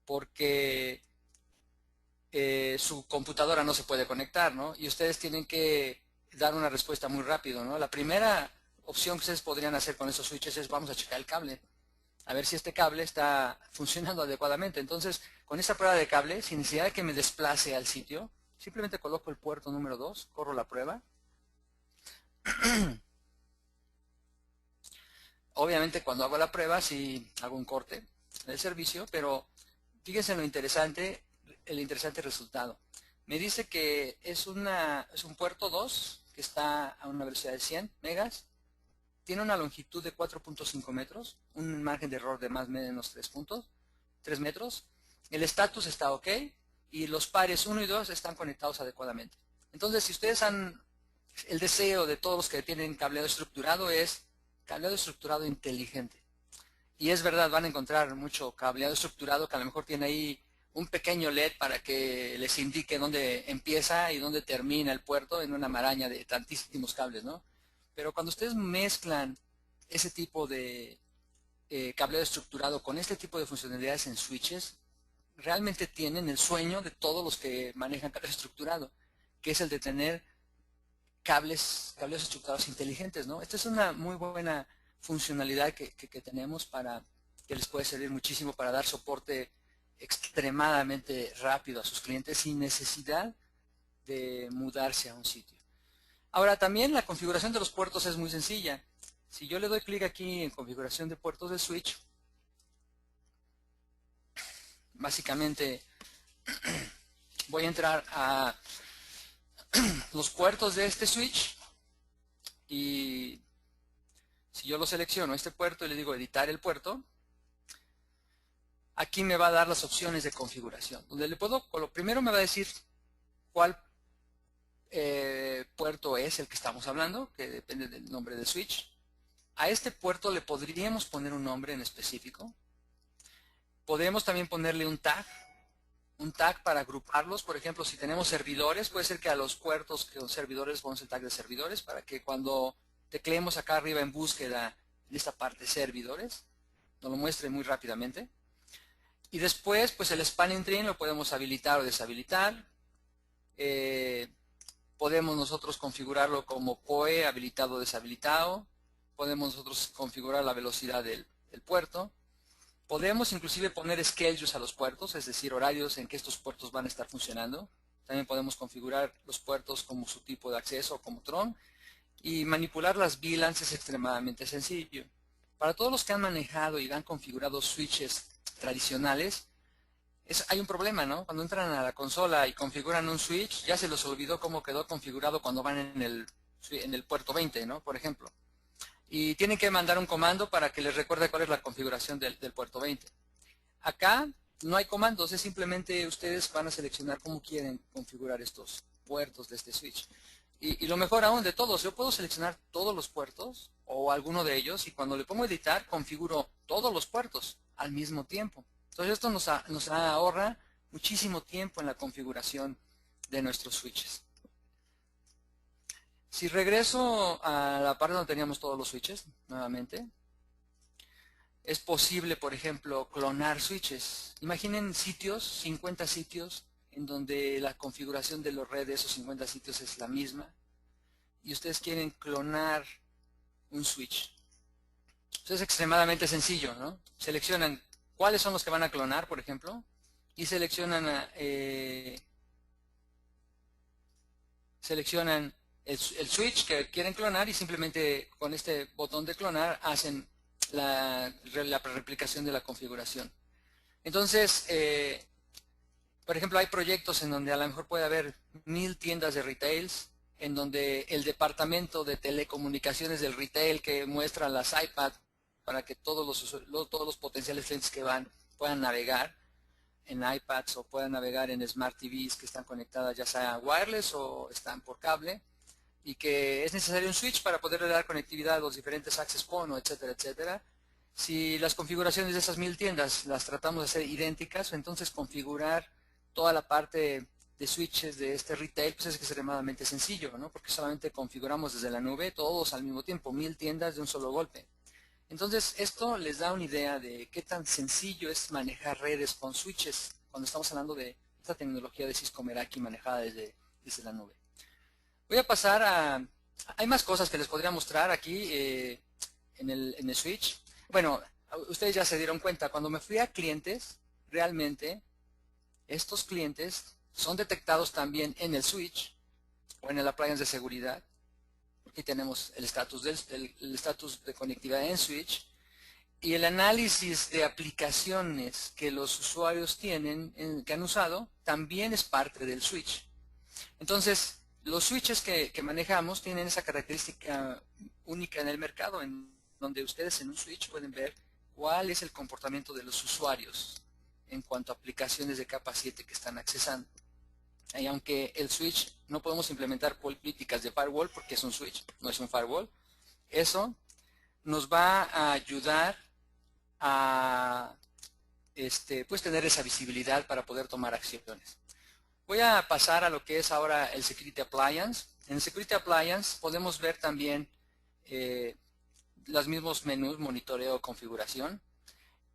S1: porque su computadora no se puede conectar, ¿no? Y ustedes tienen que dar una respuesta muy rápido, ¿no? La primera opción que ustedes podrían hacer con esos switches es vamos a checar el cable, a ver si este cable está funcionando adecuadamente. Entonces, con esta prueba de cable, sin necesidad de que me desplace al sitio, simplemente coloco el puerto número 2, corro la prueba. Obviamente cuando hago la prueba sí hago un corte del servicio, pero fíjense en lo interesante, el interesante resultado. Me dice que es un puerto 2 que está a una velocidad de 100 megas, tiene una longitud de 4.5 metros, un margen de error de más o menos 3 metros, el estatus está ok y los pares 1 y 2 están conectados adecuadamente. Entonces, si ustedes el deseo de todos los que tienen cableado estructurado es cableado estructurado inteligente. Y es verdad, van a encontrar mucho cableado estructurado que a lo mejor tiene ahí un pequeño LED para que les indique dónde empieza y dónde termina el puerto en una maraña de tantísimos cables, ¿no? Pero cuando ustedes mezclan ese tipo de cableado estructurado con este tipo de funcionalidades en switches, realmente tienen el sueño de todos los que manejan cableado estructurado, que es el de tener cableos estructurados inteligentes, ¿no? Esta es una muy buena funcionalidad que tenemos que les puede servir muchísimo para dar soporte extremadamente rápido a sus clientes sin necesidad de mudarse a un sitio. Ahora, también la configuración de los puertos es muy sencilla. Si yo le doy clic aquí en configuración de puertos de switch, básicamente voy a entrar a los puertos de este switch y si yo lo selecciono este puerto y le digo editar el puerto, aquí me va a dar las opciones de configuración, donde lo primero me va a decir cuál puerto es el que estamos hablando, que depende del nombre del switch. A este puerto le podríamos poner un nombre en específico. Podríamos también ponerle un tag para agruparlos. Por ejemplo, si tenemos servidores, puede ser que a los puertos que son servidores pongamos el tag de servidores para que cuando tecleemos acá arriba en búsqueda en esta parte servidores, nos lo muestre muy rápidamente. Y después, pues el spanning tree lo podemos habilitar o deshabilitar. Podemos nosotros configurarlo como PoE, habilitado o deshabilitado. Podemos nosotros configurar la velocidad del puerto. Podemos inclusive poner schedules a los puertos, es decir, horarios en que estos puertos van a estar funcionando. También podemos configurar los puertos como su tipo de acceso, como Tron, y manipular las VLANs es extremadamente sencillo. Para todos los que han manejado y han configurado switches tradicionales, hay un problema, ¿no? Cuando entran a la consola y configuran un switch, ya se les olvidó cómo quedó configurado cuando van en el puerto 20, ¿no? Por ejemplo. Y tienen que mandar un comando para que les recuerde cuál es la configuración del puerto 20. Acá no hay comandos, es simplemente ustedes van a seleccionar cómo quieren configurar estos puertos de este switch. Y lo mejor aún de todos, yo puedo seleccionar todos los puertos o alguno de ellos y cuando le pongo editar configuro todos los puertos al mismo tiempo. Entonces esto nos ahorra muchísimo tiempo en la configuración de nuestros switches. Si regreso a la parte donde teníamos todos los switches, nuevamente, es posible, por ejemplo, clonar switches. Imaginen sitios, 50 sitios, en donde la configuración de los redes de esos 50 sitios es la misma, y ustedes quieren clonar un switch. Entonces es extremadamente sencillo, ¿no? Seleccionan cuáles son los que van a clonar, por ejemplo, y seleccionan el switch que quieren clonar y simplemente con este botón de clonar hacen la replicación de la configuración. Entonces, por ejemplo, hay proyectos en donde a lo mejor puede haber 1000 tiendas de retails, en donde el departamento de telecomunicaciones del retail que muestra las iPad para que todos los potenciales clientes que van puedan navegar en iPads o puedan navegar en Smart TVs que están conectadas ya sea wireless o están por cable, y que es necesario un switch para poder dar conectividad a los diferentes access points, etcétera, etcétera. Si las configuraciones de esas 1000 tiendas las tratamos de hacer idénticas, entonces configurar toda la parte de switches de este retail pues es extremadamente sencillo, ¿no? Porque solamente configuramos desde la nube todos al mismo tiempo, 1000 tiendas de un solo golpe. Entonces esto les da una idea de qué tan sencillo es manejar redes con switches cuando estamos hablando de esta tecnología de Cisco Meraki manejada desde la nube. Voy a pasar a... Hay más cosas que les podría mostrar aquí en el switch. Bueno, ustedes ya se dieron cuenta, cuando me fui a clientes, realmente estos clientes son detectados también en el switch o en el appliance de seguridad. Aquí tenemos el estatus de conectividad en switch y el análisis de aplicaciones que los usuarios tienen, que han usado, también es parte del switch. Entonces, los switches que manejamos tienen esa característica única en el mercado, en donde ustedes en un switch pueden ver cuál es el comportamiento de los usuarios en cuanto a aplicaciones de capa 7 que están accesando. Y aunque el switch no podemos implementar políticas de firewall porque es un switch, no es un firewall, eso nos va a ayudar a pues tener esa visibilidad para poder tomar acciones. Voy a pasar a lo que es ahora el Security Appliance. En el Security Appliance podemos ver también los mismos menús, monitoreo, configuración.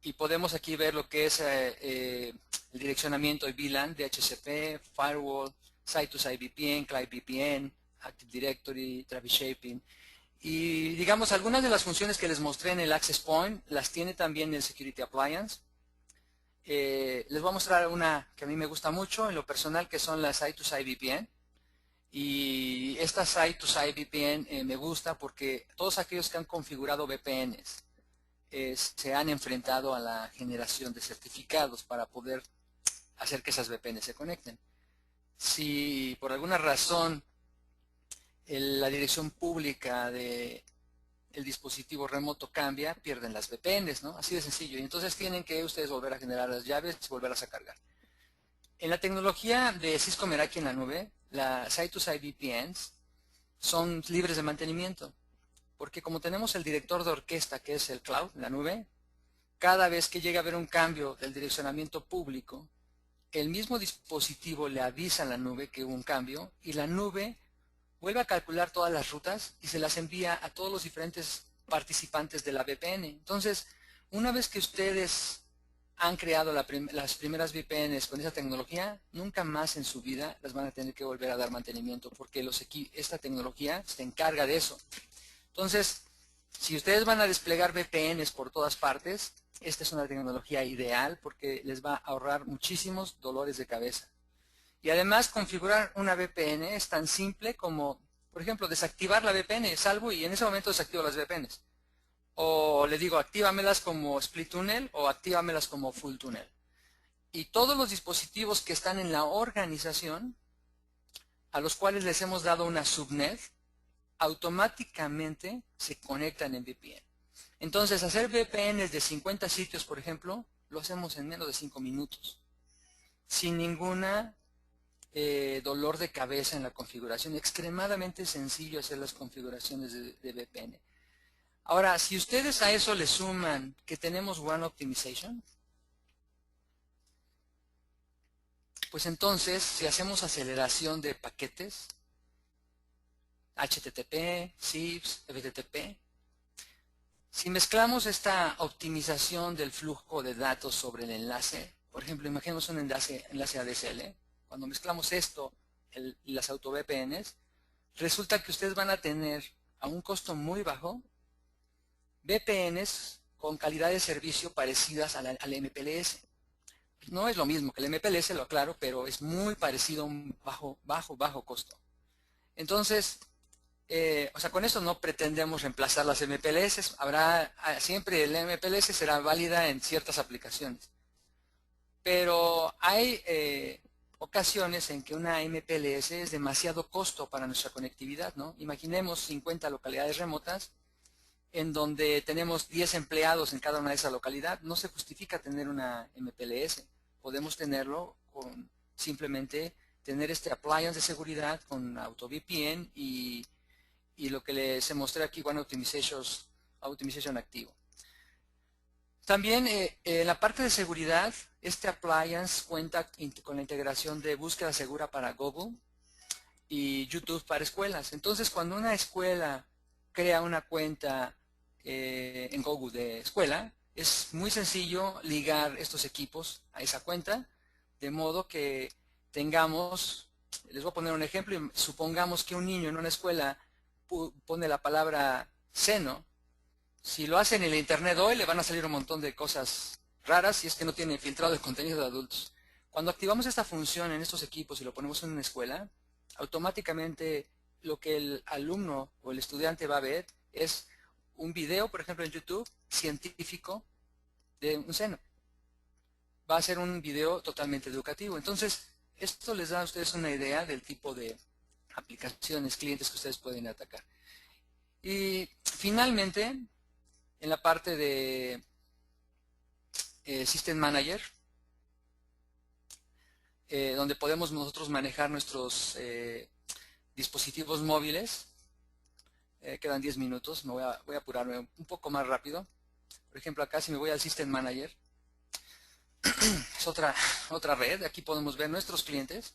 S1: Y podemos aquí ver lo que es el direccionamiento de VLAN, DHCP, Firewall, Site-to-Site VPN, Client VPN, Active Directory, Traffic Shaping. Y digamos, algunas de las funciones que les mostré en el Access Point las tiene también el Security Appliance. Les voy a mostrar una que a mí me gusta mucho en lo personal, que son las Site-to-Site VPN. Y esta Site-to-Site VPN me gusta porque todos aquellos que han configurado VPNs se han enfrentado a la generación de certificados para poder hacer que esas VPNs se conecten. Si por alguna razón la dirección pública del dispositivo remoto cambia, pierden las VPNs, ¿no? Así de sencillo. Y entonces tienen que ustedes volver a generar las llaves y volverlas a cargar. En la tecnología de Cisco Meraki en la nube, las Site-to-Site VPNs son libres de mantenimiento. Porque como tenemos el director de orquesta, que es el cloud, la nube, cada vez que llega a haber un cambio del direccionamiento público, el mismo dispositivo le avisa a la nube que hubo un cambio y la nube vuelve a calcular todas las rutas y se las envía a todos los diferentes participantes de la VPN. Entonces, una vez que ustedes han creado las primeras VPNs con esa tecnología, nunca más en su vida las van a tener que volver a dar mantenimiento porque esta tecnología se encarga de eso. Entonces, si ustedes van a desplegar VPNs por todas partes, esta es una tecnología ideal porque les va a ahorrar muchísimos dolores de cabeza. Y además configurar una VPN es tan simple como, por ejemplo, desactivar la VPN, salvo y en ese momento desactivo las VPNs. O le digo, actívamelas como split tunnel o actívamelas como full tunnel. Y todos los dispositivos que están en la organización, a los cuales les hemos dado una subnet, automáticamente se conectan en VPN. Entonces, hacer VPNs de 50 sitios, por ejemplo, lo hacemos en menos de 5 minutos, sin ninguna dolor de cabeza en la configuración. Extremadamente sencillo hacer las configuraciones de VPN. Ahora, si ustedes a eso le suman que tenemos One Optimization, pues entonces, si hacemos aceleración de paquetes, HTTP, CIFS, FTP, si mezclamos esta optimización del flujo de datos sobre el enlace, por ejemplo, imaginemos un enlace ADSL, cuando mezclamos esto y las auto VPNs, resulta que ustedes van a tener a un costo muy bajo VPNs con calidad de servicio parecidas al MPLS. No es lo mismo que el MPLS, lo aclaro, pero es muy parecido a un bajo costo. Entonces, o sea, con esto no pretendemos reemplazar las MPLS. Siempre el MPLS será válida en ciertas aplicaciones. Pero hay ocasiones en que una MPLS es demasiado costo para nuestra conectividad, ¿no? Imaginemos 50 localidades remotas en donde tenemos 10 empleados en cada una de esas localidades. No se justifica tener una MPLS. Podemos tenerlo con simplemente tener este appliance de seguridad con AutoVPN y lo que les mostré aquí, One Optimization activo. También en la parte de seguridad, este appliance cuenta con la integración de búsqueda segura para Google y YouTube para escuelas. Entonces, cuando una escuela crea una cuenta en Google de escuela, es muy sencillo ligar estos equipos a esa cuenta, de modo que tengamos, les voy a poner un ejemplo, supongamos que un niño en una escuela pone la palabra seno. Si lo hacen en el internet hoy, le van a salir un montón de cosas raras si es que no tiene filtrado el contenido de adultos. Cuando activamos esta función en estos equipos y lo ponemos en una escuela, automáticamente lo que el alumno o el estudiante va a ver es un video, por ejemplo en YouTube, científico de un seno. Va a ser un video totalmente educativo. Entonces, esto les da a ustedes una idea del tipo de aplicaciones, clientes que ustedes pueden atacar. Y finalmente, en la parte de System Manager, donde podemos nosotros manejar nuestros dispositivos móviles. Quedan 10 minutos, voy a apurarme un poco más rápido. Por ejemplo, acá si me voy al System Manager, es otra red. Aquí podemos ver nuestros clientes.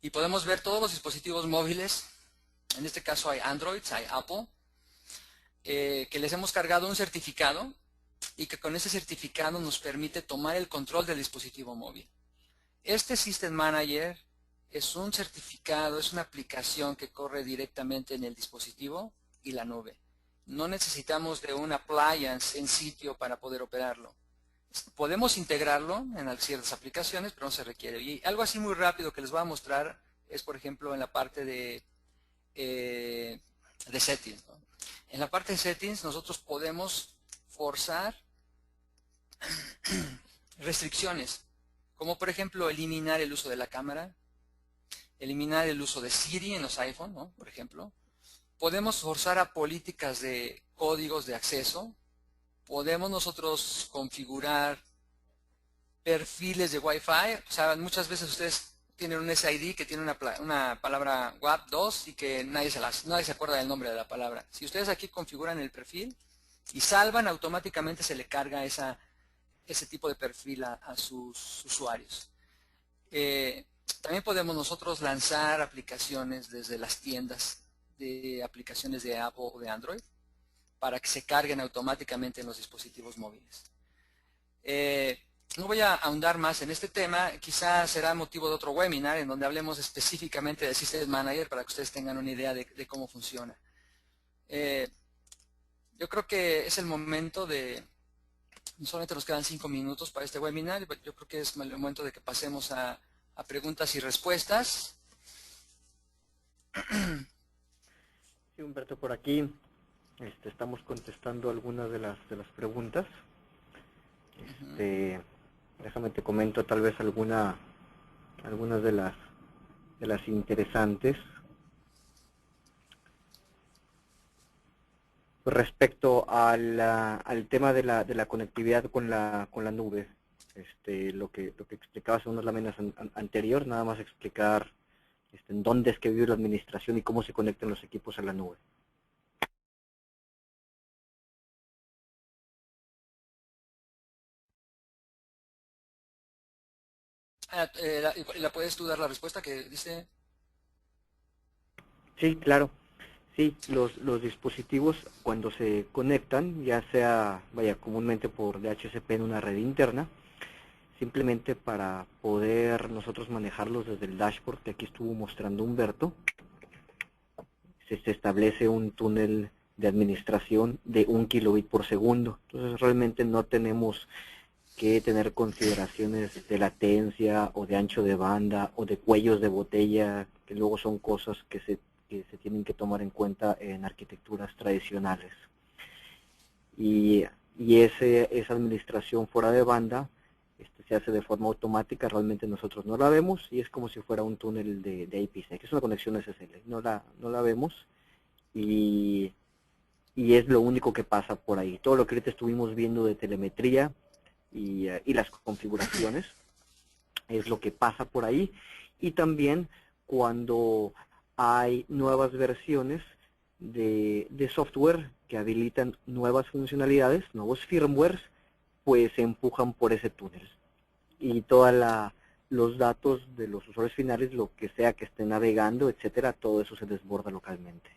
S1: Y podemos ver todos los dispositivos móviles. En este caso hay Android, hay Apple, que les hemos cargado un certificado y que con ese certificado nos permite tomar el control del dispositivo móvil. Este System Manager es un certificado, es una aplicación que corre directamente en el dispositivo y la nube. No necesitamos de un appliance en sitio para poder operarlo. Podemos integrarlo en ciertas aplicaciones, pero no se requiere. Y algo así muy rápido que les voy a mostrar es, por ejemplo, en la parte de settings, ¿no? En la parte de settings nosotros podemos forzar restricciones, como por ejemplo eliminar el uso de la cámara, eliminar el uso de Siri en los iPhone, ¿no? Por ejemplo. Podemos forzar a políticas de códigos de acceso. Podemos nosotros configurar perfiles de Wi-Fi. O sea, muchas veces ustedes tienen un SID que tiene una palabra WAP2 y que nadie se acuerda del nombre de la palabra. Si ustedes aquí configuran el perfil y salvan, automáticamente se le carga ese tipo de perfil a sus usuarios. También podemos nosotros lanzar aplicaciones desde las tiendas de aplicaciones de Apple o de Android para que se carguen automáticamente en los dispositivos móviles. No voy a ahondar más en este tema, quizás será motivo de otro webinar en donde hablemos específicamente de System Manager para que ustedes tengan una idea de cómo funciona. Yo creo que es el momento de, solamente nos quedan 5 minutos para este webinar, yo creo que es el momento de que pasemos a preguntas y respuestas.
S2: Sí, Humberto, por aquí estamos contestando algunas de las preguntas. Déjame te comento tal vez algunas de las interesantes. Respecto al tema de la conectividad con la nube, lo que explicabas en unas láminas anterior, nada más explicar en dónde es que vive la administración y cómo se conectan los equipos a la nube.
S1: ¿La puedes tú dar la respuesta que dice?
S2: Sí, claro. Sí, los dispositivos cuando se conectan, ya sea, vaya, comúnmente por DHCP en una red interna, simplemente para poder nosotros manejarlos desde el dashboard que aquí estuvo mostrando Humberto, se establece un túnel de administración de 1 kilobit por segundo. Entonces realmente no tenemos que tener consideraciones de latencia o de ancho de banda o de cuellos de botella, que luego son cosas que se tienen que tomar en cuenta en arquitecturas tradicionales. Y esa administración fuera de banda se hace de forma automática, realmente nosotros no la vemos y es como si fuera un túnel de IPsec, es una conexión SSL, no la vemos y es lo único que pasa por ahí. Todo lo que ahorita estuvimos viendo de telemetría y las configuraciones es lo que pasa por ahí. Y también cuando hay nuevas versiones de software que habilitan nuevas funcionalidades, nuevos firmwares, pues se empujan por ese túnel. Y todos los datos de los usuarios finales, lo que sea que estén navegando, etcétera, todo eso se desborda localmente.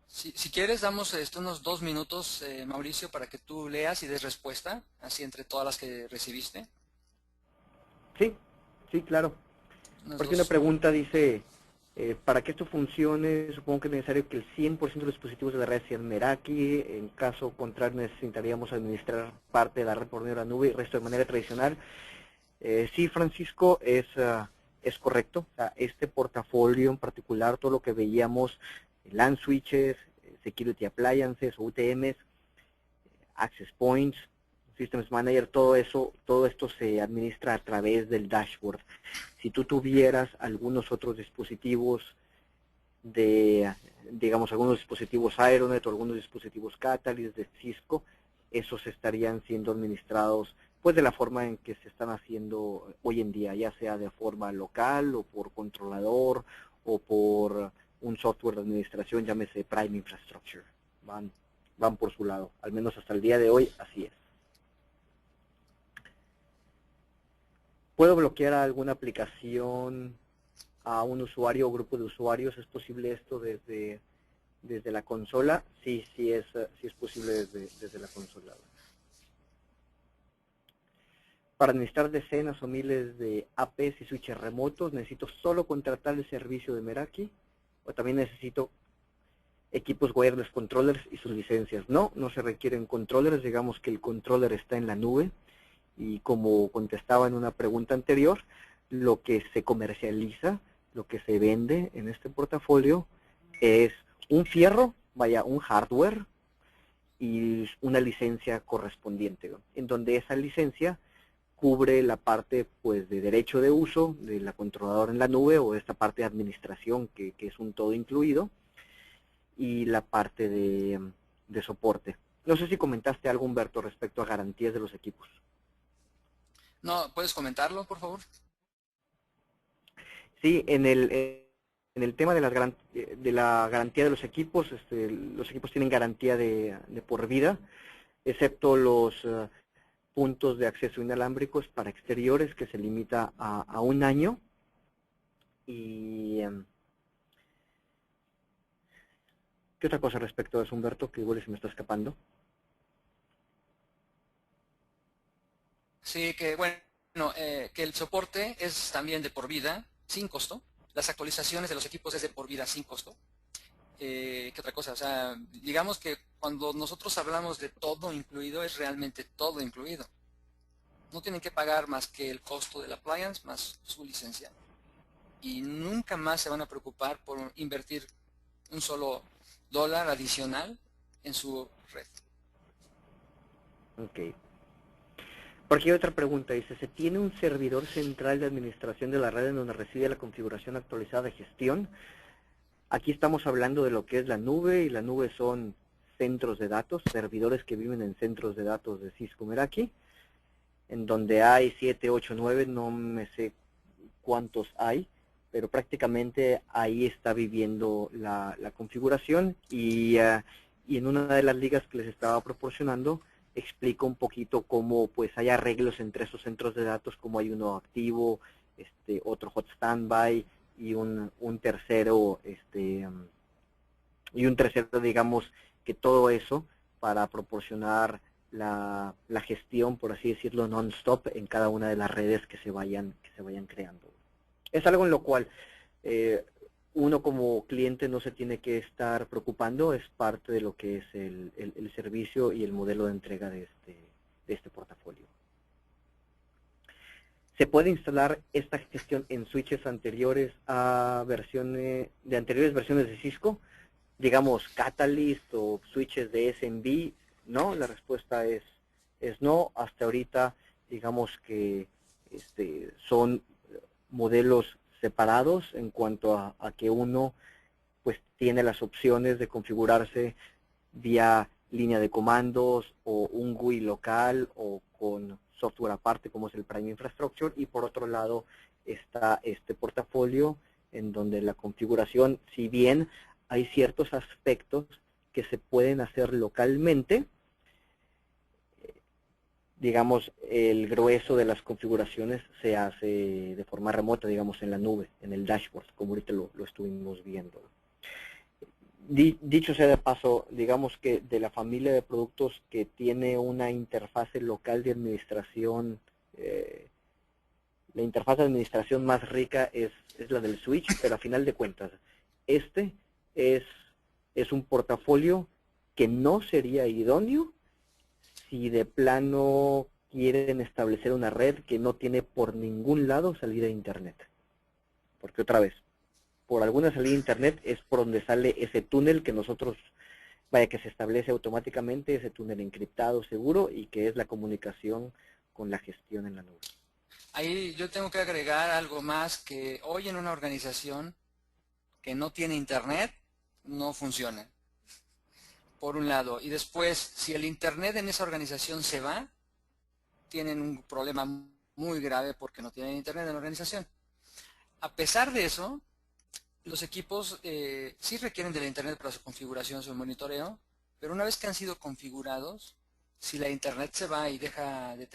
S1: Si quieres, damos unos 2 minutos, Mauricio, para que tú leas y des respuesta, así entre todas las que recibiste.
S2: Sí, sí, claro.
S1: Unos
S2: Porque una
S1: dos.
S2: pregunta dice, para que esto funcione, supongo que es necesario que el 100% de los dispositivos de la red sean Meraki, en caso contrario necesitaríamos administrar parte de la red por medio de la nube y el resto de manera tradicional. Sí, Francisco, es correcto. O sea, este portafolio en particular, todo lo que veíamos, LAN switches, security appliances, UTMs, access points, Systems Manager, todo esto se administra a través del dashboard. Si tú tuvieras algunos otros dispositivos digamos, algunos dispositivos Aeronet o algunos dispositivos Catalyst de Cisco, esos estarían siendo administrados pues de la forma en que se están haciendo hoy en día, ya sea de forma local o por controlador o por un software de administración, llámese Prime Infrastructure. Van por su lado, al menos hasta el día de hoy así es. ¿Puedo bloquear alguna aplicación a un usuario o grupo de usuarios? ¿Es posible esto desde la consola? Sí, sí es posible desde la consola. Para administrar decenas o miles de APs y switches remotos, ¿necesito solo contratar el servicio de Meraki? ¿O también necesito equipos wireless controllers y sus licencias? No, no se requieren controllers, digamos que el controller está en la nube. Y como contestaba en una pregunta anterior, lo que se comercializa, lo que se vende en este portafolio es un fierro, vaya, un hardware y una licencia correspondiente, ¿no? En donde esa licencia cubre la parte pues de derecho de uso de la controladora en la nube o esta parte de administración que es un todo incluido y la parte de soporte. No sé si comentaste algo, Humberto, respecto a garantías de los equipos.
S1: No, ¿puedes comentarlo, por favor?
S2: Sí, en el tema de la garantía de los equipos tienen garantía de por vida, excepto los puntos de acceso inalámbricos para exteriores que se limita a 1 año. Y ¿qué otra cosa respecto a eso, Humberto, que igual se me está escapando?
S1: Sí, que bueno, que el soporte es también de por vida, sin costo. Las actualizaciones de los equipos es de por vida, sin costo. ¿Qué otra cosa? O sea, digamos que cuando nosotros hablamos de todo incluido, es realmente todo incluido. No tienen que pagar más que el costo del appliance más su licencia. Y nunca más se van a preocupar por invertir un solo dólar adicional en su red.
S2: Ok. Porque hay otra pregunta, dice, ¿se tiene un servidor central de administración de la red en donde reside la configuración actualizada de gestión? Aquí estamos hablando de lo que es la nube, y la nube son centros de datos, servidores que viven en centros de datos de Cisco Meraki, en donde hay 7, 8, 9, no me sé cuántos hay, pero prácticamente ahí está viviendo la configuración, y en una de las ligas que les estaba proporcionando, explico un poquito cómo pues hay arreglos entre esos centros de datos, como hay uno activo, otro hot standby, y un tercero, digamos, que todo eso para proporcionar la gestión, por así decirlo, non-stop en cada una de las redes que se vayan creando. Es algo en lo cual uno como cliente no se tiene que estar preocupando, es parte de lo que es el servicio y el modelo de entrega de este portafolio. Se puede instalar esta gestión en switches anteriores a anteriores versiones de Cisco, digamos Catalyst o switches de SMB. No, la respuesta es no. Hasta ahorita, digamos que son modelos separados en cuanto a que uno pues tiene las opciones de configurarse vía línea de comandos o un GUI local o con software aparte como es el Prime Infrastructure, y por otro lado está este portafolio en donde la configuración, si bien hay ciertos aspectos que se pueden hacer localmente, digamos, el grueso de las configuraciones se hace de forma remota, digamos, en la nube, en el dashboard, como ahorita lo estuvimos viendo. Dicho sea de paso, digamos que de la familia de productos que tiene una interfase local de administración, la interfaz de administración más rica es la del switch, pero a final de cuentas, este es un portafolio que no sería idóneo si de plano quieren establecer una red que no tiene por ningún lado salida a internet. Porque otra vez, por alguna salida a internet es por donde sale ese túnel que nosotros, que se establece automáticamente, ese túnel encriptado seguro, y que es la comunicación con la gestión en la nube.
S1: Ahí yo tengo que agregar algo más, que hoy en una organización que no tiene internet, no funciona. Por un lado. Y después, si el internet en esa organización se va, tienen un problema muy grave porque no tienen internet en la organización. A pesar de eso, los equipos sí requieren de la internet para su configuración, su monitoreo, pero una vez que han sido configurados, si la internet se va y deja de tener